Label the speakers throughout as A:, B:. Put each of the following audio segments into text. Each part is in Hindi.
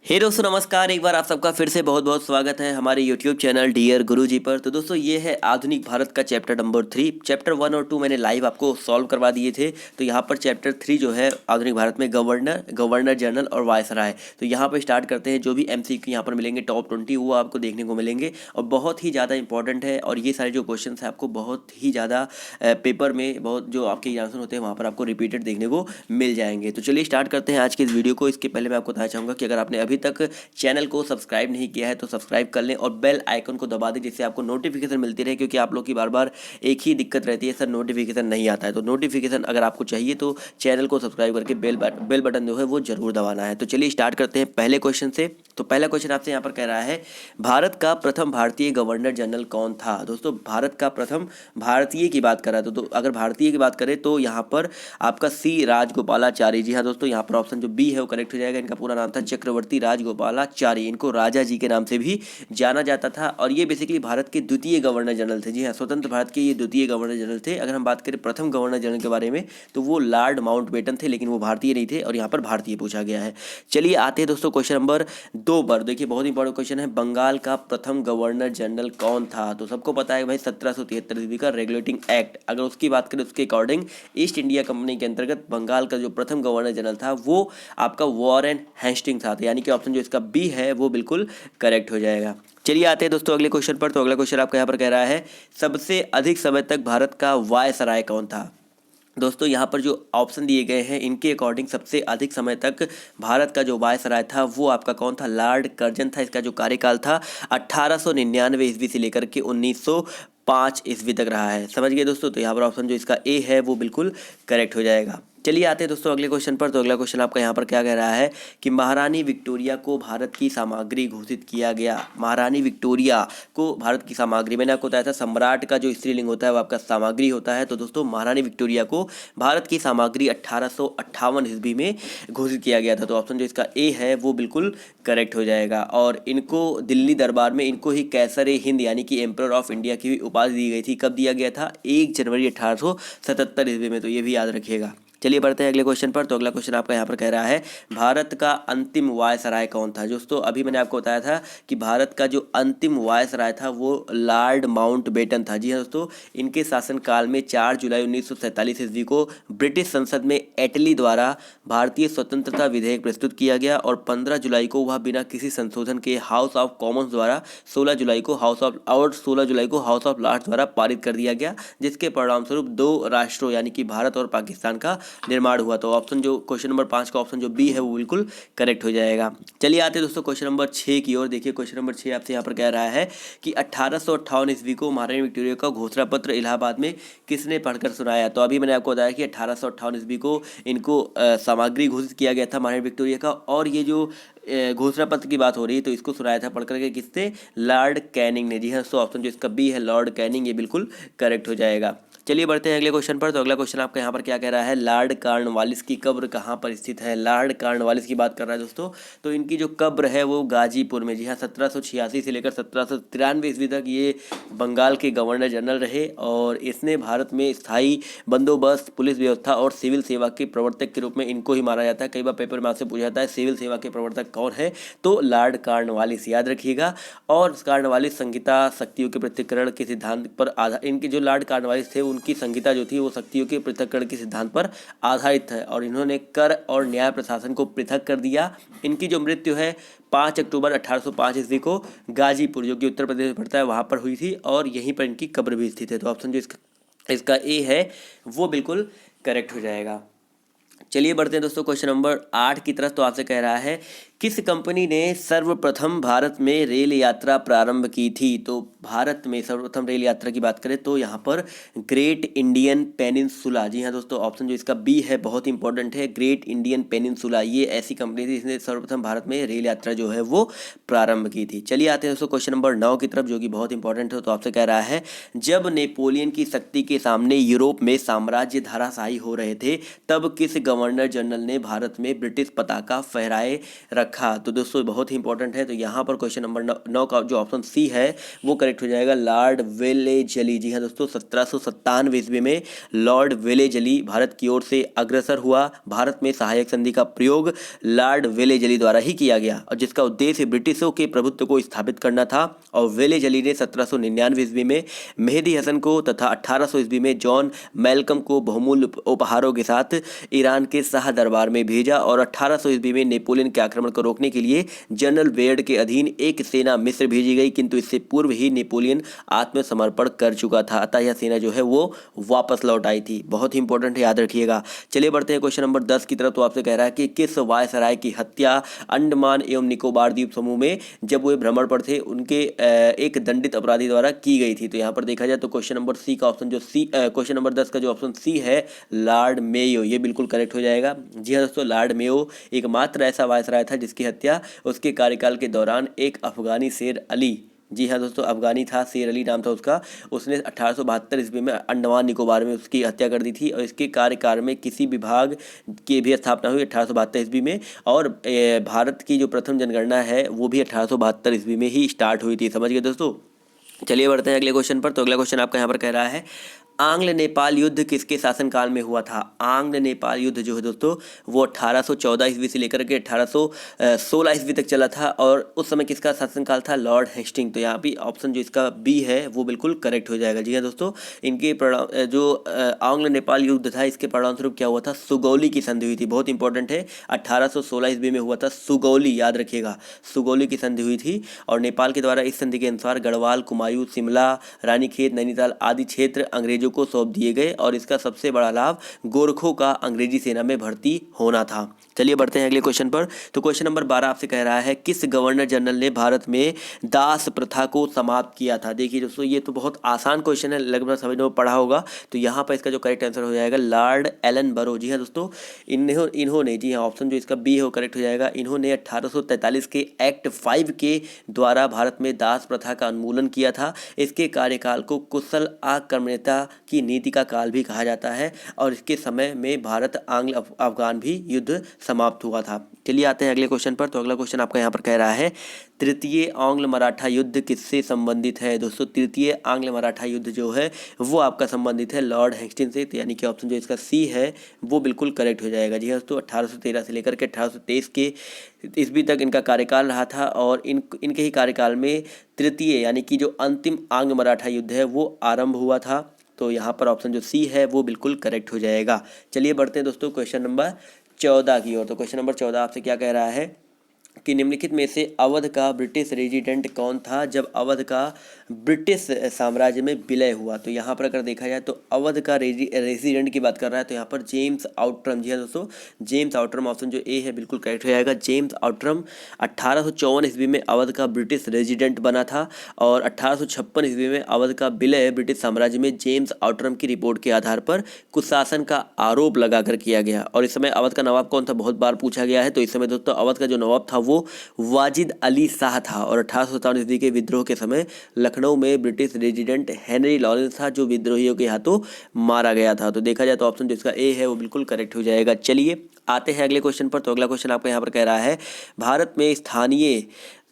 A: हे दोस्तों नमस्कार। एक बार आप सबका फिर से बहुत बहुत स्वागत है हमारे यूट्यूब चैनल डियर गुरुजी पर। तो दोस्तों ये है आधुनिक भारत का चैप्टर नंबर 3। चैप्टर 1 और 2 मैंने लाइव आपको सॉल्व करवा दिए थे। तो यहाँ पर चैप्टर 3 जो है आधुनिक भारत में गवर्नर जनरल और वायसराय। तो यहाँ पर स्टार्ट करते हैं। जो भी MCQ यहाँ पर मिलेंगे टॉप 20 वो आपको देखने को मिलेंगे और बहुत ही ज़्यादा इंपॉर्टेंट है। और ये सारे जो क्वेश्चन है आपको बहुत ही ज़्यादा पेपर में बहुत जो आपके आंसर होते हैं वहाँ पर आपको रिपीटेड देखने को मिल जाएंगे। तो चलिए स्टार्ट करते हैं आज के इस वीडियो को। इसके पहले मैं आपको बताना चाहूँगा कि अगर आपने अभी तक चैनल को सब्सक्राइब नहीं किया है तो सब्सक्राइब कर लें और बेल आइकन को दबा दें जिससे आपको नोटिफिकेशन मिलती रहे। क्योंकि आप लोग की बार बार एक ही दिक्कत रहती है, सर नोटिफिकेशन नहीं आता है। तो नोटिफिकेशन अगर आपको चाहिए तो चैनल को सब्सक्राइब करके बेल बटन जो है वो जरूर दबाना है। तो चलिए स्टार्ट करते हैं पहले क्वेश्चन से। तो पहला क्वेश्चन आपसे यहाँ पर कह रहा है, भारत का प्रथम भारतीय गवर्नर जनरल कौन था। दोस्तों भारत का प्रथम भारतीय की बात कर रहा है तो अगर भारतीय की बात करें तो यहाँ पर आपका सी राजगोपालाचारी। जी हाँ दोस्तों, यहाँ पर ऑप्शन जो बी है वो करेक्ट हो जाएगा। इनका पूरा नाम था चक्रवर्ती राजगोपालाचारी। इनको राजा जी के नाम से भी जाना जाता था और ये बेसिकली भारत के द्वितीय गवर्नर जनरल थे। जी हाँ, स्वतंत्र भारत के ये द्वितीय गवर्नर जनरल थे। अगर हम बात करें प्रथम गवर्नर जनरल के बारे में तो वो लॉर्ड माउंटबेटन थे, लेकिन वो भारतीय नहीं थे और यहाँ पर भारतीय पूछा गया है। चलिए आते हैं दोस्तों क्वेश्चन नंबर 2 पर। देखिए बहुत इंपॉर्टेंट क्वेश्चन है, बंगाल का प्रथम गवर्नर जनरल कौन था। तो सबको पता है भाई 1773 ईस्वी का रेगुलेटिंग एक्ट। अगर उसकी बात करें उसके अकॉर्डिंग ईस्ट इंडिया कंपनी के अंतर्गत बंगाल का जो प्रथम गवर्नर जनरल था वो आपका वॉरेन हेस्टिंग था। तो यानी कि ऑप्शन जो इसका बी है वो बिल्कुल करेक्ट हो जाएगा। चलिए आते हैं दोस्तों अगले क्वेश्चन पर। तो अगला क्वेश्चन आपका यहाँ पर कह रहा है, सबसे अधिक समय तक भारत का वायसराय कौन था। दोस्तों यहाँ पर जो ऑप्शन दिए गए हैं इनके अकॉर्डिंग सबसे अधिक समय तक भारत का जो वायसराय था वो आपका कौन था, लॉर्ड कर्जन था। इसका जो कार्यकाल था 1899 ईस्वी से लेकर के 1905 ईस्वी तक रहा है। समझ गए दोस्तों। तो यहाँ पर ऑप्शन जो इसका ए है वो बिल्कुल करेक्ट हो जाएगा। चलिए आते हैं दोस्तों अगले क्वेश्चन पर। तो अगला क्वेश्चन आपका यहाँ पर क्या कह रहा है कि महारानी विक्टोरिया को भारत की सामग्री घोषित किया गया। महारानी विक्टोरिया को भारत की सामग्री, मैंने आपको बताया था सम्राट का जो स्त्रीलिंग होता है वो आपका सामग्री होता है। तो दोस्तों महारानी विक्टोरिया को भारत की सामग्री 1858 ईस्वी में घोषित किया गया था। तो ऑप्शन जो इसका ए है वो बिल्कुल करेक्ट हो जाएगा। और इनको दिल्ली दरबार में इनको ही कैसर ए हिंद यानी कि एम्परर ऑफ इंडिया की भी उपाधि दी गई थी। कब दिया गया था, 1 जनवरी 1877 ईस्वी में। तो ये भी याद रखिएगा। चलिए बढ़ते हैं अगले क्वेश्चन पर। तो अगला क्वेश्चन आपका यहाँ पर कह रहा है, भारत का अंतिम वायसराय कौन था। दोस्तों अभी मैंने आपको बताया था कि भारत का जो अंतिम वायसराय था वो लॉर्ड माउंटबेटन था। जी हाँ दोस्तों, इनके शासनकाल में 4 जुलाई 1947 ईस्वी को ब्रिटिश संसद में एटली द्वारा भारतीय स्वतंत्रता विधेयक प्रस्तुत किया गया और 15 जुलाई को वह बिना किसी संशोधन के हाउस ऑफ कॉमन्स द्वारा 16 जुलाई को हाउस ऑफ लॉर्ड्स द्वारा पारित कर दिया गया, जिसके परिणामस्वरूप 2 राष्ट्रों यानी कि भारत और पाकिस्तान का निर्माण हुआ। तो ऑप्शन जो क्वेश्चन नंबर 5 का ऑप्शन जो बी है वो बिल्कुल करेक्ट हो जाएगा। चलिए आते हैं दोस्तों क्वेश्चन नंबर 6 की ओर। देखिए क्वेश्चन नंबर 6 आपसे यहाँ पर कह रहा है कि 1858 ईस्वी को महारानी विक्टोरिया का घोषणा पत्र इलाहाबाद में किसने पढ़कर सुनाया। तो अभी मैंने आपको बताया कि 1858 ईस्वी को इनको सामग्री घोषित किया गया था महारानी विक्टोरिया का। और ये जो घोषणा पत्र की बात हो रही है तो इसको सुनाया था पढ़कर के किससे, लॉर्ड कैनिंग ने। जी हाँ, तो ऑप्शन जो इसका बी है लॉर्ड कैनिंग, ये बिल्कुल करेक्ट हो जाएगा। चलिए बढ़ते हैं अगले क्वेश्चन पर। तो अगला क्वेश्चन आपका यहाँ पर क्या कह रहा है, लॉर्ड कॉर्नवालिस की कब्र कहाँ पर स्थित है। लॉर्ड कॉर्नवालिस की बात कर रहा है दोस्तों। तो इनकी जो कब्र है वो गाजीपुर में। जी हाँ, 1786 से लेकर 1793 ईस्वी तक ये बंगाल के गवर्नर जनरल रहे और इसने भारत में स्थायी बंदोबस्त, पुलिस व्यवस्था और सिविल सेवा के प्रवर्तक के रूप में इनको ही माना जाता है। कई बार पेपर में आपसे पूछा जाता है सिविल सेवा के प्रवर्तक कौन है, तो लॉर्ड कॉर्नवालिस, याद रखिएगा। और कॉर्नवालिस संहिता शक्तियों के पृथक्करण के सिद्धांत पर आधार, इनके जो लॉर्ड कॉर्नवालिस थे उनकी संहिता जो थी वो शक्तियों के पृथक्करण के सिद्धांत पर आधारित है और इन्होंने कर और न्याय प्रशासन को पृथक कर दिया। इनकी जो मृत्यु है 5 अक्टूबर 1805 ईस्वी को गाजीपुर, जो कि उत्तर प्रदेश में पड़ता है, वहाँ पर हुई थी और यहीं पर इनकी कब्र भी स्थित है। तो ऑप्शन जो इसका ए है वो बिल्कुल करेक्ट हो जाएगा। चलिए बढ़ते हैं दोस्तों क्वेश्चन नंबर 8 की तरफ। तो आपसे कह रहा है, किस कंपनी ने सर्वप्रथम भारत में रेल यात्रा प्रारंभ की थी। तो भारत में सर्वप्रथम रेल यात्रा की बात करें तो यहाँ पर ग्रेट इंडियन पेनिनसुला। जी हाँ दोस्तों, ऑप्शन जो इसका बी है बहुत इंपॉर्टेंट है, ग्रेट इंडियन पेनिनसुला। ये ऐसी कंपनी थी जिसने सर्वप्रथम भारत में रेल यात्रा जो है वो प्रारंभ की थी। चलिए आते हैं दोस्तों क्वेश्चन नंबर 9 की तरफ, जो कि बहुत इंपॉर्टेंट है। तो आपसे कह रहा है, जब नेपोलियन की शक्ति के सामने यूरोप में साम्राज्य धराशायी हो रहे थे तब किस गवर्नर जनरल ने भारत में ब्रिटिश पताका फहराए रखा? तो दोस्तों बहुत ही इंपॉर्टेंट है। तो यहाँ पर क्वेश्चन नंबर 9 का जो ऑप्शन सी है वो करेक्ट हो जाएगा, लॉर्ड वेलेजली। जी हाँ दोस्तों, 1797 ईस्वी में लॉर्ड वेलेजली भारत की ओर से अग्रसर हुआ। भारत में सहायक संधि का प्रयोग लॉर्ड वेलेजली द्वारा ही किया गया और जिसका उद्देश्य ब्रिटिशों के प्रभुत्व को स्थापित करना था। और वेलेजली ने 1799 ईस्वी में मेहदी हसन को तथा 1800 ईस्वी में जॉन मेलकम को बहुमूल्य उपहारों के साथ ईरान के शाह दरबार में भेजा और 1800 ईस्वी में नेपोलियन के आक्रमण को रोकने के लिए जनरल बेयर्ड के अधीन एक सेना मिस्र भेजी गई, किंतु इससे पूर्व ही नेपोलियन आत्मसमर्पण कर चुका था, अतः यह सेना जो है वो वापस लौट आई थी। बहुत ही इंपॉर्टेंट है, याद रखिएगा। चलिए बढ़ते हैं क्वेश्चन नंबर 10 की तरफ। तो आपसे कह रहा है कि किस वायसराय की हत्या अंडमान एवं निकोबार द्वीप समूह में जब वे भ्रमण पर थे उनके एक दंडित अपराधी द्वारा की गई थी? तो यहाँ पर देखा जाए तो क्वेश्चन नंबर सी का ऑप्शन जो सी क्वेश्चन नंबर 10 का जो ऑप्शन सी है लॉर्ड मेयो, ये बिल्कुल करेक्ट हो जाएगा। जी हाँ दोस्तों, लॉर्ड मेयो एकमात्र ऐसा वायसराय था जिसकी हत्या उसके कार्यकाल के दौरान एक अफगानी शेर अली, जी हाँ दोस्तों अफगानी था, शेर अली नाम था उसका, उसने 1872 ईस्वी में अंडमान निकोबार में उसकी हत्या कर दी थी। और इसके कार्यकाल में किसी विभाग की भी स्थापना हुई 1872 ईस्वी में। और भारत की जो प्रथम जनगणना है वो भी 1872 ईस्वी में ही स्टार्ट हुई थी। समझ गए दोस्तों। चलिए बढ़ते हैं अगले क्वेश्चन पर। तो अगला क्वेश्चन आपका यहाँ पर कह रहा है, आंग्ल नेपाल युद्ध किसके शासनकाल में हुआ था? आंग्ल नेपाल युद्ध जो है दोस्तों वो 1814 ईस्वी से लेकर के 1816 ईस्वी तक चला था और उस समय किसका शासनकाल था? Lord Hasting. तो यहाँ भी ऑप्शन जो इसका बी है वो बिल्कुल करेक्ट हो जाएगा। जी हाँ दोस्तों, इनके जो आंग्ल नेपाल युद्ध था इसके परिणामस्वरूप क्या हुआ था? सुगौली की संधि हुई थी। बहुत इंपॉर्टेंट है, 1816 ईस्वी में हुआ था सुगौली, याद रखिएगा, सुगौली की संधि हुई थी। और नेपाल के द्वारा इस संधि के अनुसार गढ़वाल, कुमायूं, शिमला, रानीखेत, नैनीताल आदि क्षेत्र अंग्रेजों को सौंप दिए गए और इसका सबसे बड़ा लाभ गोरखों का अंग्रेजी सेना में भर्ती होना था। चलिए बढ़ते हैं अगले क्वेश्चन पर। तो क्वेश्चन नंबर 12 आपसे कह रहा है, किस गवर्नर जनरल ने भारत में दास प्रथा को समाप्त किया था? देखिए दोस्तों, ये तो बहुत आसान क्वेश्चन है, लगभग समझ में पढ़ा होगा। तो यहाँ पर इसका जो करेक्ट आंसर हो जाएगा लॉर्ड एलन बरो। जी हाँ दोस्तों, इन्होंने जी हाँ ऑप्शन जो इसका बी है वो करेक्ट हो जाएगा। इन्होंने 1843 के एक्ट 5 के द्वारा भारत में दास प्रथा का उन्मूलन किया था। इसके कार्यकाल को कुशल आक्रमणता की नीति का काल भी कहा जाता है और इसके समय में भारत आंग्ल अफगान भी युद्ध समाप्त हुआ था। चलिए आते हैं अगले क्वेश्चन पर। तो अगला क्वेश्चन आपका यहाँ पर कह रहा है, तृतीय आंग्ल मराठा युद्ध किससे संबंधित है? दोस्तों तृतीय आंग्ल मराठा युद्ध जो है वो आपका संबंधित है लॉर्ड हेस्टिंग से। तो यानी कि ऑप्शन जो इसका सी है वो बिल्कुल करेक्ट हो जाएगा। जी हाँ दोस्तों, 1813 से लेकर के 1823 के ईस्वी तक इनका कार्यकाल रहा था और इनके ही कार्यकाल में तृतीय यानी कि जो अंतिम आंग्ल मराठा युद्ध है वो आरंभ हुआ था। तो यहाँ पर ऑप्शन जो सी है वो बिल्कुल करेक्ट हो जाएगा। चलिए बढ़ते हैं दोस्तों क्वेश्चन नंबर 14 की ओर। तो क्वेश्चन नंबर 14 आपसे क्या कह रहा है कि निम्नलिखित में से अवध का ब्रिटिश रेजिडेंट कौन था जब अवध का ब्रिटिश साम्राज्य में विलय हुआ? तो यहाँ पर अगर देखा जाए तो अवध का रेजिडेंट की बात कर रहा है तो यहाँ पर जेम्स आउटरम। जी हाँ दोस्तों, जेम्स आउटरम ऑप्शन जो ए है बिल्कुल करेक्ट हो जाएगा। जेम्स आउटरम 1854 ईस्वी में अवध का ब्रिटिश रेजिडेंट बना था और 1856 ईस्वी में अवध का विलय ब्रिटिश साम्राज्य में जेम्स आउटरम की रिपोर्ट के आधार पर कुशासन का आरोप लगाकर किया गया। और इस समय अवध का नवाब कौन था बहुत बार पूछा गया है। तो इस समय दोस्तों अवध का जो नवाब था वो वाजिद अली शाह था और 1857 ईस्वी के विद्रोह के समय लखनऊ में ब्रिटिश रेजिडेंट हेनरी लॉरेंस था जो विद्रोहियों के हाथों मारा गया था। तो देखा जाए तो ऑप्शन जिसका ए है वो बिल्कुल करेक्ट हो जाएगा। चलिए आते हैं अगले क्वेश्चन पर। तो अगला क्वेश्चन आपका यहाँ पर कह रहा है, भारत में स्थानीय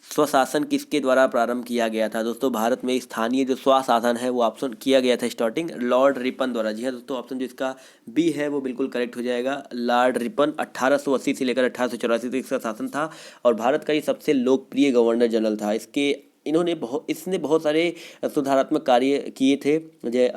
A: स्वशासन किसके द्वारा प्रारंभ किया गया था? दोस्तों भारत में स्थानीय जो स्वशासन है वो ऑप्शन किया गया था स्टार्टिंग लॉर्ड रिपन द्वारा। जी हाँ दोस्तों, ऑप्शन जो इसका बी है वो बिल्कुल करेक्ट हो जाएगा। लॉर्ड रिपन 1880 से लेकर 1884 तक इसका शासन था और भारत का ये सबसे लोकप्रिय गवर्नर जनरल था। इसने बहुत सारे सुधारात्मक कार्य किए थे,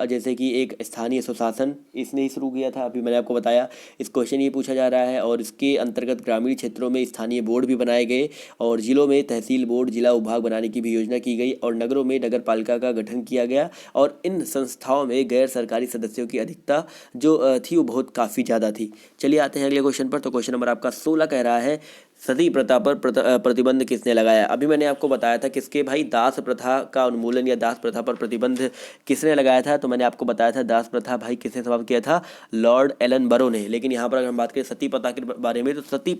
A: जैसे कि एक स्थानीय स्वशासन इसने ही शुरू किया था, अभी मैंने आपको बताया। इस क्वेश्चन ये पूछा जा रहा है और इसके अंतर्गत ग्रामीण क्षेत्रों में स्थानीय बोर्ड भी बनाए गए और जिलों में तहसील बोर्ड, जिला विभाग बनाने की भी योजना की गई और नगरों में नगर पालिका का गठन किया गया और इन संस्थाओं में गैर सरकारी सदस्यों की अधिकता जो थी वो बहुत काफ़ी ज़्यादा थी। चलिए आते हैं अगले क्वेश्चन पर। तो क्वेश्चन नंबर आपका 16 कह रहा है, सती प्रथा पर प्रतिबंध किसने लगाया? अभी मैंने आपको बताया था किसके भाई, दास प्रथा का उन्मूलन या दास प्रथा पर प्रतिबंध किसने लगाया था? तो मैंने आपको बताया था दास प्रथा भाई किसने समाप्त किया था? लॉर्ड एलन बरो ने। लेकिन यहाँ पर अगर हम बात करें सती प्रथा के बारे में, तो सती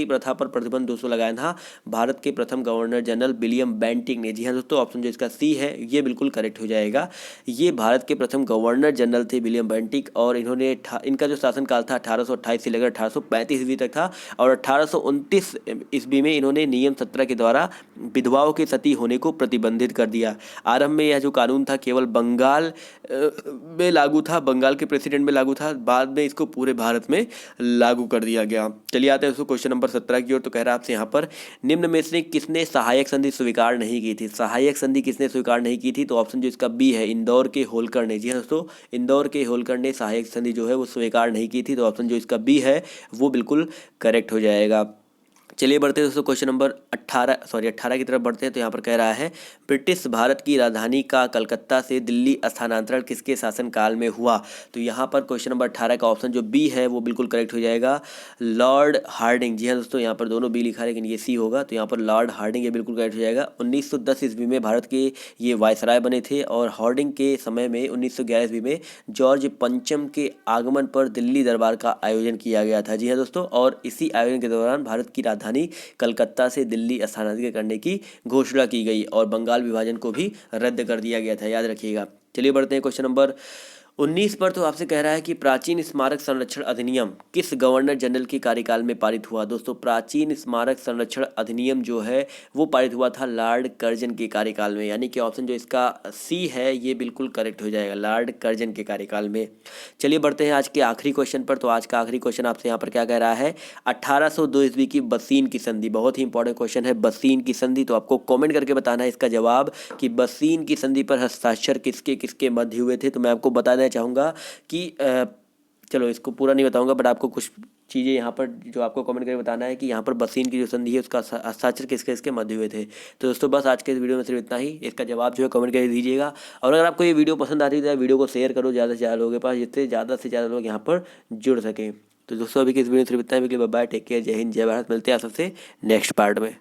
A: प्रथा पर प्रतिबंध दोस्तों लगाया था भारत के प्रथम गवर्नर जनरल विलियम बेंटिक ने। जी हाँ दोस्तों, ऑप्शन जो इसका सी है ये बिल्कुल करेक्ट हो जाएगा। ये भारत के प्रथम गवर्नर जनरल थे विलियम बेंटिक, और इन्होंने इनका जो शासनकाल था 1828 से लेकर 1835 ईस्वी तक था। और 1829 ईस्वी में इन्होंने नियम 17 के द्वारा विधवाओं के सती होने को प्रतिबंधित कर दिया। आरंभ में यह जो कानून था केवल बंगाल में लागू था, बंगाल के प्रेसिडेंट में लागू था, बाद में इसको पूरे भारत में लागू कर दिया गया। चलिए आते हैं उसको क्वेश्चन नंबर 17 की ओर। तो कह रहा है आपसे यहाँ पर, निम्न में से किसने सहायक संधि स्वीकार नहीं की थी? सहायक संधि किसने स्वीकार नहीं की थी? तो ऑप्शन जो इसका बी है, इंदौर के होलकर ने। जी हाँ दोस्तों, इंदौर के होलकर ने सहायक संधि जो है वो स्वीकार नहीं की थी। तो ऑप्शन जो इसका बी है वो बिल्कुल करेक्ट हो जाएगा। चलिए बढ़ते हैं दोस्तों क्वेश्चन नंबर 18 की तरफ बढ़ते हैं। तो यहाँ पर कह रहा है, ब्रिटिश भारत की राजधानी का कलकत्ता से दिल्ली स्थानांतरण किसके शासनकाल में हुआ? तो यहाँ पर क्वेश्चन नंबर 18 का ऑप्शन जो बी है वो बिल्कुल करेक्ट हो जाएगा, लॉर्ड हार्डिंग। जी हाँ दोस्तों, यहाँ पर दोनों बी लिखा है लेकिन ये सी होगा, तो यहाँ पर लॉर्ड हार्डिंग ये बिल्कुल करेक्ट हो जाएगा। 1910 ईस्वी में भारत के ये वायसराय बने थे, और हार्डिंग के समय में 1911 ईस्वी में जॉर्ज पंचम के आगमन पर दिल्ली दरबार का आयोजन किया गया था। जी हाँ दोस्तों, और इसी आयोजन के दौरान भारत की राजधानी कलकत्ता से दिल्ली स्थानांतरित करने की घोषणा की गई, और बंगाल विभाजन को भी रद्द कर दिया गया था, याद रखिएगा। चलिए बढ़ते हैं क्वेश्चन नंबर 19 पर। तो आपसे कह रहा है कि प्राचीन स्मारक संरक्षण अधिनियम किस गवर्नर जनरल के कार्यकाल में पारित हुआ? दोस्तों, प्राचीन स्मारक संरक्षण अधिनियम जो है वो पारित हुआ था लॉर्ड कर्जन के कार्यकाल में, यानी कि ऑप्शन जो इसका सी है ये बिल्कुल करेक्ट हो जाएगा, लॉर्ड कर्जन के कार्यकाल में। चलिए बढ़ते हैं आज के आखिरी क्वेश्चन पर। तो आज का आखिरी क्वेश्चन आपसे यहाँ पर क्या कह रहा है, 1802 ईस्वी की बसीन की संधि, बहुत ही इंपॉर्टेंट क्वेश्चन है, बसीन की संधि। तो आपको कॉमेंट करके बताना है इसका जवाब कि बसीन की संधि पर हस्ताक्षर किसके किसके मध्य हुए थे। तो मैं आपको बताना चाहूँगा कि चलो इसको पूरा नहीं बताऊंगा, बट आपको कुछ चीज़ें यहाँ पर जो आपको कमेंट करके बताना है कि यहाँ पर बसीन की जो संधि है उसका हस्ताक्षर किसके किसके मध्य हुए थे। तो दोस्तों बस आज के इस वीडियो में सिर्फ इतना ही, इसका जवाब जो है कमेंट करके दीजिएगा। और अगर आपको ये वीडियो पसंद आती है तो वीडियो को शेयर करो ज़्यादा से ज़्यादा लोगों के पास, जिससे ज़्यादा से ज़्यादा लोग यहाँ पर जुड़ सकें। तो दोस्तों अभी की इस वीडियो में सिर्फ इतना ही, बाय, टेक केयर, जय हिंद, जय भारत। मिलते हैं आप सबसे नेक्स्ट पार्ट में।